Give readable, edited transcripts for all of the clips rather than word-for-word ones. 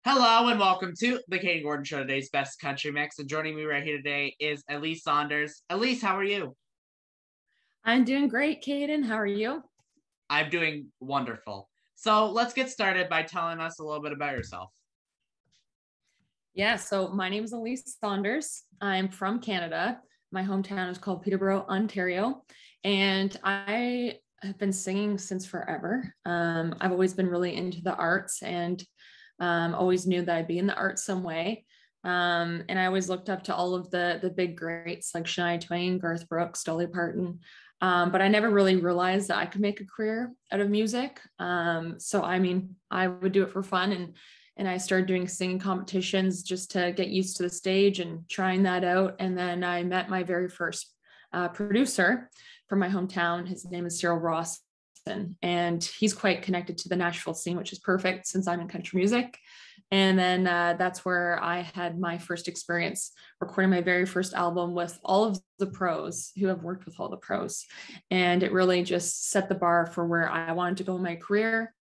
Hello and welcome to the Kayden Show, today's best country mix. And joining me right here today is Elyse Saunders. Elyse, how are you? I'm doing great, Kayden. How are you? I'm doing wonderful. So let's get started by telling us a little bit about yourself. Yeah, so my name is Elyse Saunders. I'm from Canada. My hometown is called Peterborough, Ontario, and I have been singing since forever. I've always been really into the arts and always knew that I'd be in the arts some way. And I always looked up to all of the big greats like Shania Twain, Garth Brooks, Dolly Parton. But I never really realized that I could make a career out of music. So I mean, I would do it for fun, and I started doing singing competitions just to get used to the stage and trying that out. And then I met my very first producer from my hometown. His name is Cyril Ross, and he's quite connected to the Nashville scene, which is perfect since I'm in country music. And then that's where I had my first experience recording my very first album with all of the pros who have worked with all the pros. And it really just set the bar for where I wanted to go in my career.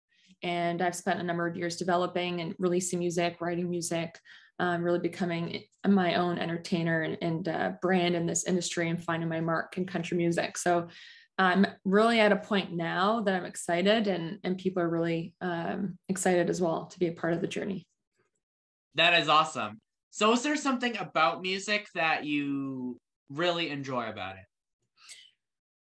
And I've spent a number of years developing and releasing music, writing music, really becoming my own entertainer and brand in this industry and finding my mark in country music. So I'm really at a point now that I'm excited, and people are really excited as well to be a part of the journey. That is awesome. So is there something about music that you really enjoy about it?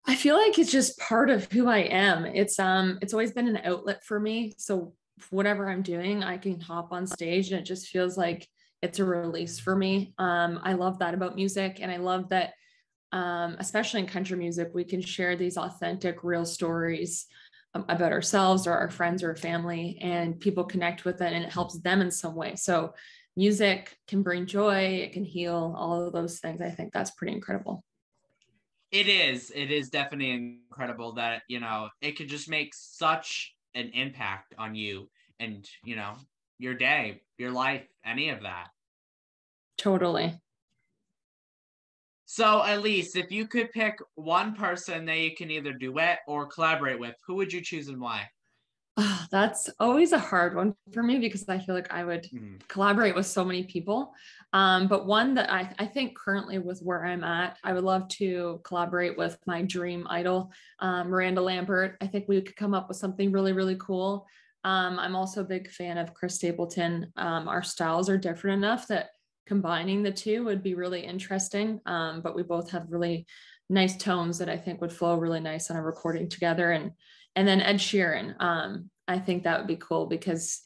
I feel like it's just part of who I am. It's always been an outlet for me. So whatever I'm doing, I can hop on stage and it just feels like it's a release for me. I love that about music, and I love that especially in country music, we can share these authentic, real stories about ourselves or our friends or family, and people connect with it and it helps them in some way. So music can bring joy, it can heal, all of those things. I think that's pretty incredible. It is. It is definitely incredible that, it could just make such an impact on you and, your day, your life, any of that. Totally. So, Elise, if you could pick one person that you can either duet or collaborate with, who would you choose and why? Oh, that's always a hard one for me because I feel like I would Mhm. collaborate with so many people. But one that I think currently with where I'm at, I would love to collaborate with my dream idol, Miranda Lambert. I think we could come up with something really, really cool. I'm also a big fan of Chris Stapleton. Our styles are different enough that combining the two would be really interesting. But we both have really nice tones that I think would flow really nice on a recording together. And then Ed Sheeran. I think that would be cool because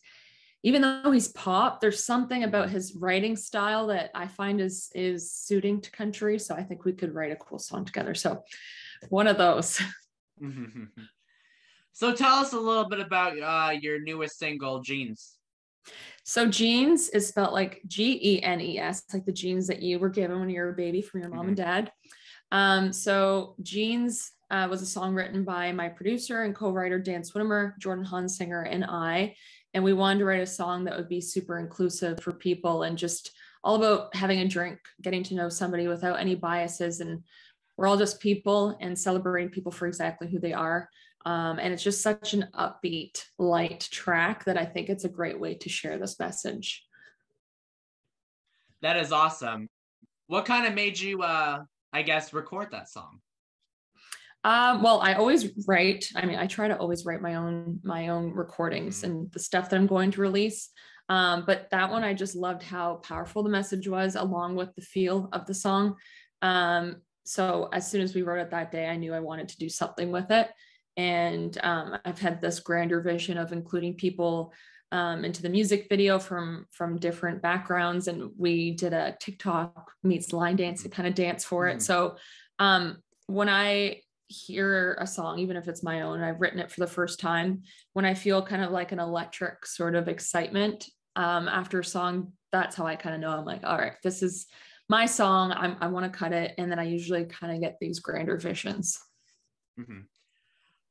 even though he's pop, there's something about his writing style that I find is suiting to country. So I think we could write a cool song together. So one of those. So tell us a little bit about your newest single, Jeans. So genes is spelled like Genes, like the genes that you were given when you were a baby from your mom and dad. So Jeans was a song written by my producer and co-writer Dan Swinimer, Jordan Hunsinger, and I. And we wanted to write a song that would be super inclusive for people and just all about having a drink, getting to know somebody without any biases. And we're all just people and celebrating people for exactly who they are. And it's just such an upbeat, light track that I think it's a great way to share this message. That is awesome. What kind of made you, I guess, record that song? Well, I always write. I mean, I try to always write my own recordings Mhm. and the stuff that I'm going to release. But that one, I just loved how powerful the message was, along with the feel of the song. So as soon as we wrote it that day, I knew I wanted to do something with it. And I've had this grander vision of including people into the music video from different backgrounds, and we did a TikTok meets line dancing kind of dance for it. Mhm. So when I hear a song, even if it's my own, I've written it for the first time, when I feel kind of like an electric sort of excitement after a song, that's how I kind of know I'm like, all right, this is my song. I want to cut it. And then I usually kind of get these grander visions. Mhm.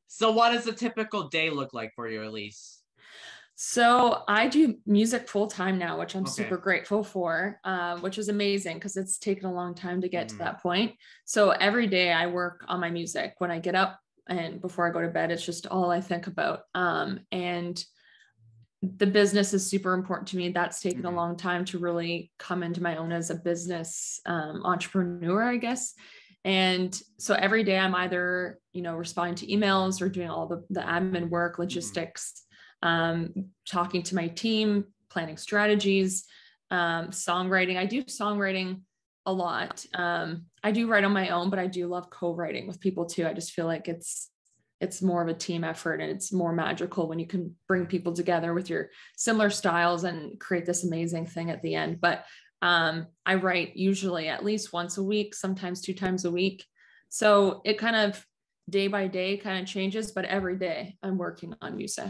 So what does a typical day look like for you, Elise? So I do music full time now, which I'm super Okay. grateful for, which is amazing because it's taken a long time to get to Mhm. that point. So every day I work on my music. When I get up and before I go to bed, it's just all I think about. And the business is super important to me. That's taken a Mhm. long time to really come into my own as a business entrepreneur, I guess. And so every day I'm either, responding to emails or doing all the admin work, logistics, talking to my team, planning strategies, songwriting. I do songwriting a lot. I do write on my own, but I do love co-writing with people too. I just feel like it's more of a team effort, and it's more magical when you can bring people together with your similar styles and create this amazing thing at the end. But I write usually at least once a week, sometimes 2 times a week. So it kind of day by day kind of changes, but every day I'm working on music.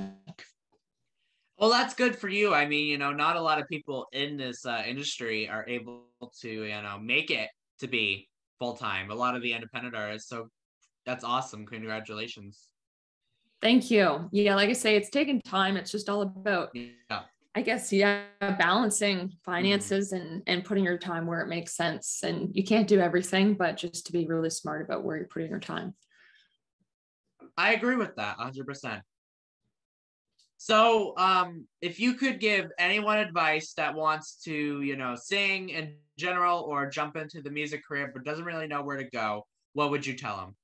Well, that's good for you. I mean, not a lot of people in this industry are able to, make it to be full time. A lot of the independent artists. So that's awesome. Congratulations. Thank you. Yeah, like I say, it's taken time. It's just all about, Yeah. I guess, yeah, balancing Mhm. finances and putting your time where it makes sense. And you can't do everything, but just to be really smart about where you're putting your time. I agree with that 100%. So, if you could give anyone advice that wants to, sing in general or jump into the music career but doesn't really know where to go, what would you tell them?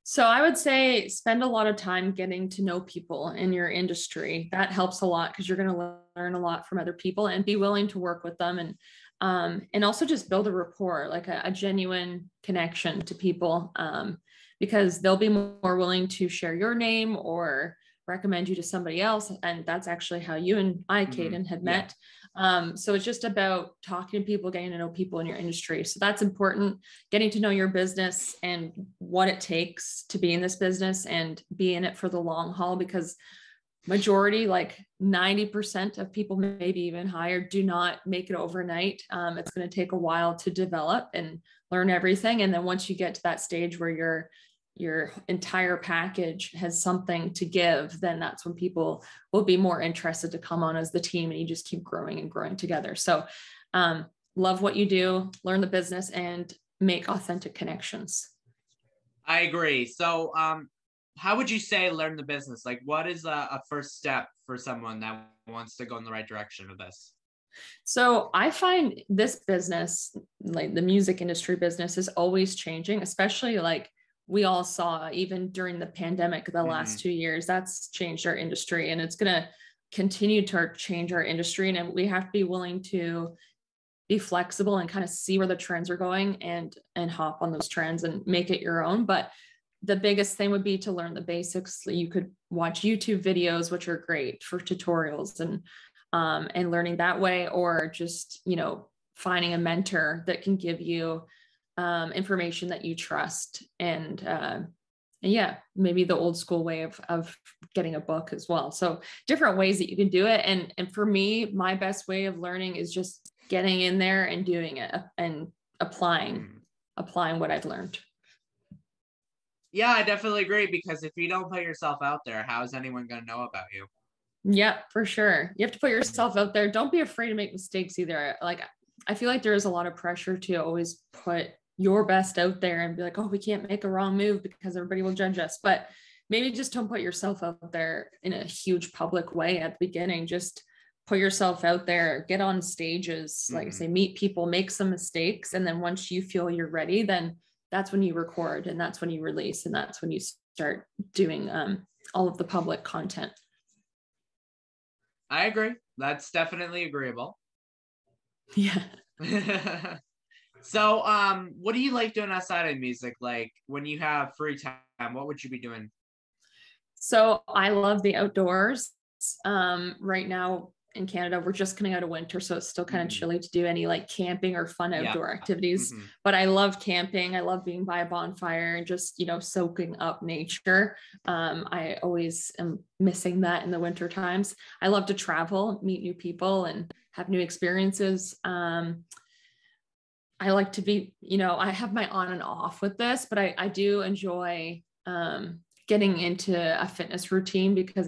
So I would say spend a lot of time getting to know people in your industry. That helps a lot because you're going to learn a lot from other people, and be willing to work with them, and also just build a rapport, like a genuine connection to people, because they'll be more willing to share your name or recommend you to somebody else. And that's actually how you and I, Kayden, had Yeah. met. So it's just about talking to people, getting to know people in your industry. So that's important, getting to know your business and what it takes to be in this business and be in it for the long haul, because majority, like 90% of people, maybe even higher, do not make it overnight. It's going to take a while to develop and learn everything. And then once you get to that stage where your entire package has something to give, then that's when people will be more interested to come on as the team, and you just keep growing and growing together. So love what you do, learn the business, and make authentic connections. I agree. So, how would you say learn the business? Like, what is a first step for someone that wants to go in the right direction of this? So I find this business, like the music industry business, is always changing, especially like we all saw even during the pandemic, the last 2 years. That's changed our industry, and it's going to continue to change our industry. And we have to be willing to be flexible and kind of see where the trends are going and hop on those trends and make it your own. But the biggest thing would be to learn the basics. You could watch YouTube videos, which are great for tutorials and learning that way, or just, finding a mentor that can give you information that you trust. And yeah, maybe the old school way of getting a book as well. So different ways that you can do it. And for me, my best way of learning is just getting in there and doing it and applying what I've learned. Yeah, I definitely agree, because if you don't put yourself out there, how is anyone going to know about you? Yeah, for sure. You have to put yourself out there. Don't be afraid to make mistakes either. Like, I feel like there is a lot of pressure to always put your best out there and be like, oh, we can't make a wrong move because everybody will judge us. But maybe just don't put yourself out there in a huge public way at the beginning. Just put yourself out there, get on stages, like I say, meet people, make some mistakes. And then once you feel you're ready, then that's when you record, and that's when you release, and that's when you start doing all of the public content. I agree. That's definitely agreeable. Yeah. So, what do you like doing outside of music? Like, when you have free time, what would you be doing? So I love the outdoors. Right now in Canada, we're just coming out of winter, so it's still kind of chilly to do any like camping or fun outdoor activities. But I love camping. I love being by a bonfire and just, soaking up nature. I always am missing that in the winter times. I love to travel, meet new people, and have new experiences. I like to be, I have my on and off with this, but I do enjoy getting into a fitness routine, because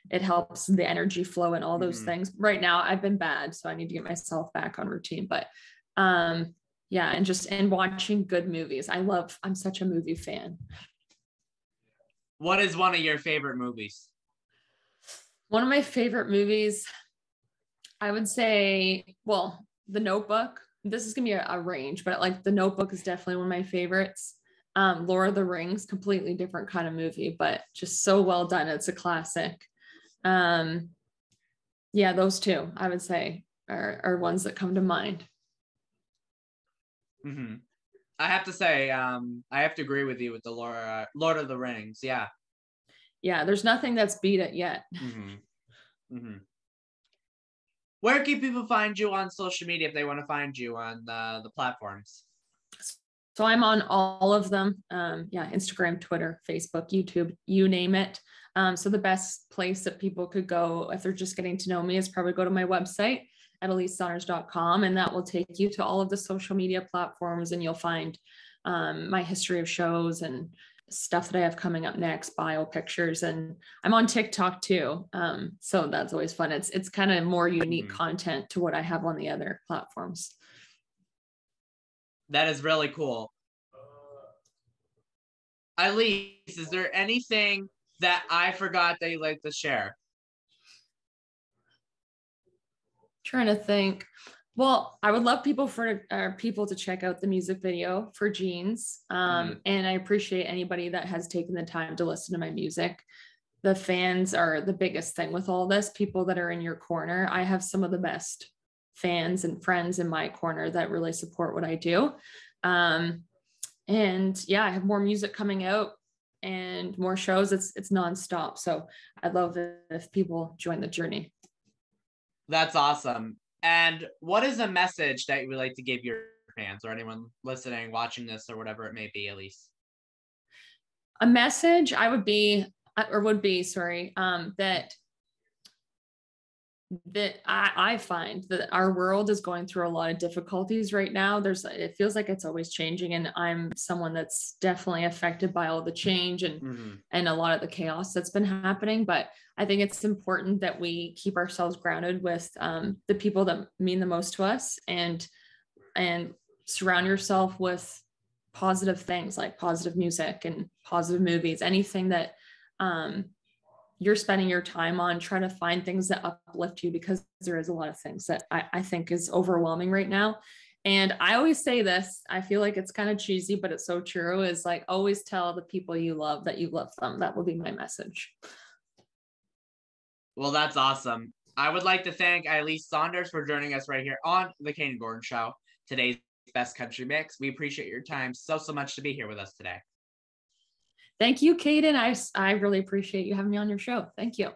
it helps the energy flow and all those things. Right now I've been bad, so I need to get myself back on routine. But yeah, and watching good movies. I'm such a movie fan. What is one of your favorite movies? One of my favorite movies, I would say, well, The Notebook. This is gonna be a range, but like The Notebook is definitely one of my favorites. Lord of the Rings, completely different kind of movie, but just so well done. It's a classic. Um, yeah, those two I would say are ones that come to mind. Mm-hmm. I have to say, I have to agree with you with the Lord of the Rings. Yeah. Yeah, there's nothing that's beat it yet. Mm-hmm. Mm-hmm. Where can people find you on social media if they want to find you on the platforms? So I'm on all of them. Yeah, Instagram, Twitter, Facebook, YouTube, you name it. So the best place that people could go if they're just getting to know me is probably go to my website at ElyseSaunders.com, and that will take you to all of the social media platforms, and you'll find my history of shows and stuff that I have coming up next, bio pictures, and I'm on TikTok too. So that's always fun. It's kind of more unique content to what I have on the other platforms. That is really cool. Elyse, is there anything that I forgot that you'd like to share? Trying to think. Well, I would love people to check out the music video for Jeans. And I appreciate anybody that has taken the time to listen to my music. The fans are the biggest thing with all this. People that are in your corner. I have some of the best fans and friends in my corner that really support what I do. And yeah, I have more music coming out and more shows. It's nonstop. So I'd love if people join the journey. That's awesome. And what is a message that you would like to give your fans or anyone listening, watching this, or whatever it may be, Elyse? A message I would be, or would be, sorry, that I find that our world is going through a lot of difficulties right now. It feels like it's always changing, and I'm someone that's definitely affected by all the change and a lot of the chaos that's been happening. But I think it's important that we keep ourselves grounded with the people that mean the most to us, and surround yourself with positive things like positive music and positive movies, anything that you're spending your time on. Try to find things that uplift you, because there is a lot of things that I think is overwhelming right now. And I always say this, I feel like it's kind of cheesy, but it's so true, is like, always tell the people you love that you love them. That will be my message. Well, that's awesome. I would like to thank Elyse Saunders for joining us right here on the Kayden Gordon Show, today's Best Country Mix. We appreciate your time so much to be here with us today. Thank you, Kayden. I really appreciate you having me on your show. Thank you.